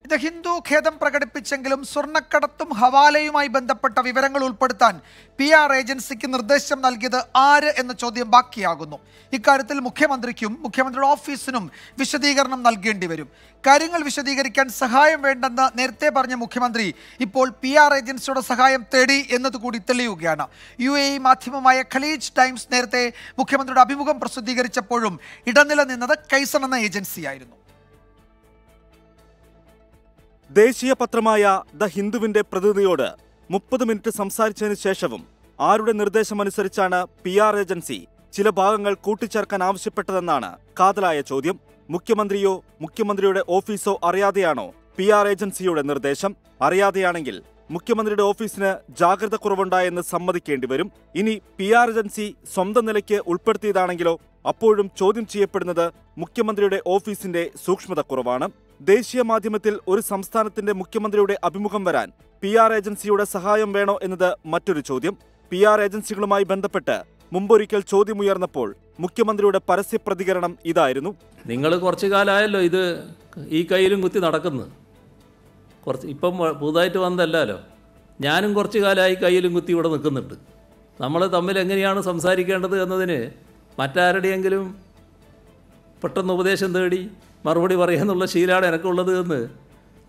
ഇത് ഹിന്ദു ഖേദം പ്രകടിപ്പിച്ചെങ്കിലും സ്വർണ്ണക്കടത്തും ഹവാലയുമായി ബന്ധപ്പെട്ട വിവരങ്ങൾ ഉൾപ്പെടുത്താൻ PR ഏജൻസിക്ക് നിർദ്ദേശം നൽകിയത് ആര് എന്ന ചോദ്യം ബാക്കിയാകുന്നു. ഇക്കാര്യത്തിൽ മുഖ്യമന്ത്രിക്കും മുഖ്യമന്ത്രിയുടെ ഓഫീസിനും വിശദീകരണം നൽകേണ്ടി വരും. കാര്യങ്ങൾ വിശദീകരിക്കാൻ സഹായം വേണ്ടെന്ന് നേരത്തെ പറഞ്ഞ മുഖ്യമന്ത്രി ഇപ്പോൾ PR ഏജൻസിയുടെ സഹായം തേടി എന്നതുകൂടി തെളിയുകയാണ്. UAE മാധ്യമമായ ഖലീജ് ടൈംസ് നേരത്തെ മുഖ്യമന്ത്രിയുടെ അഭിമുഖം പ്രസിദ്ധീകരിച്ചപ്പോഴും ഇടനില നിന്നത് കൈസൺ എന്ന ഏജൻസിയായിരുന്നു. ദേശീയ പത്രമായ ദ ഹിന്ദുവിന്റെ പ്രതിനിധിയോട് 30 മിനിറ്റ് സംസാരിച്ചതിന് ശേഷവും ആരുടെ നിർദ്ദേശമനുസരിച്ചാണ് PR ഏജൻസി ചില ഭാഗങ്ങൾ കൂട്ടിച്ചേർക്കാൻ ആവശ്യപ്പെട്ടതെന്നാണ് കാതലായ ചോദ്യം. മുഖ്യമന്ത്രിയോ മുഖ്യമന്ത്രിയുടെ ഓഫീസോ അറിയാതെയാണോ PR ഏജൻസിയുടെ നിർദ്ദേശം? അറിയാതെയാണെങ്കിൽ മുഖ്യമന്ത്രിയുടെ ഓഫീസിന് ജാഗ്രത കുറവുണ്ടായെന്ന് സമ്മതിക്കേണ്ടി വരും. ഇനി PR ഏജൻസി സ്വന്തം നിലയ്ക്ക് ഉൾപ്പെടുത്തിയതാണെങ്കിലോ? അപ്പോഴും ചോദ്യം ചെയ്യപ്പെടുന്നത് മുഖ്യമന്ത്രിയുടെ ഓഫീസിന്റെ സൂക്ഷ്മത കുറവാണ്. ദേശീയ മാധ്യമത്തിൽ ഒരു സംസ്ഥാനത്തിന്റെ മുഖ്യമന്ത്രിയുടെ അഭിമുഖം വരാൻ PR ഏജൻസിയുടെ സഹായം വേണോ എന്നത് മറ്റൊരു ചോദ്യം. PR ഏജൻസികളുമായി ബന്ധപ്പെട്ട് മുമ്പൊരിക്കൽ ചോദ്യമുയർന്നപ്പോൾ മുഖ്യമന്ത്രിയുടെ പരസ്യ പ്രതികരണം ഇതായിരുന്നു: നിങ്ങൾ കുറച്ചു കാലമായല്ലോ ഇത് ഈ കയ്യിലും കുത്തി നടക്കുന്നു. ഇപ്പം പുതുതായിട്ട് വന്നതല്ലോ, ഞാനും കുറച്ചു കാലമായി കയ്യിലും കുത്തി ഇവിടെ നിൽക്കുന്നുണ്ട്. നമ്മൾ തമ്മിൽ എങ്ങനെയാണ് സംസാരിക്കേണ്ടത് എന്നതിന് മറ്റാരുടെയെങ്കിലും പെട്ടെന്ന് ഉപദേശം തേടി മറുപടി പറയാന്നുള്ള ശീലമാണ് എനിക്കുള്ളത് എന്ന്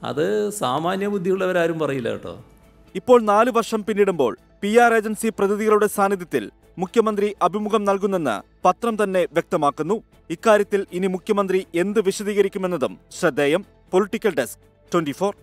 അത് സാമാന്യ ബുദ്ധിയുള്ളവരാരും പറയില്ല കേട്ടോ. ഇപ്പോൾ 4 വർഷം പിന്നിടുമ്പോൾ PR ഏജൻസി പ്രതിനിധികളുടെ സാന്നിധ്യത്തിൽ മുഖ്യമന്ത്രി അഭിമുഖം നൽകുന്നെന്ന് പത്രം തന്നെ വ്യക്തമാക്കുന്നു. ഇക്കാര്യത്തിൽ ഇനി മുഖ്യമന്ത്രി എന്ത് വിശദീകരിക്കുമെന്നതും ശ്രദ്ധേയം. Political desk 24.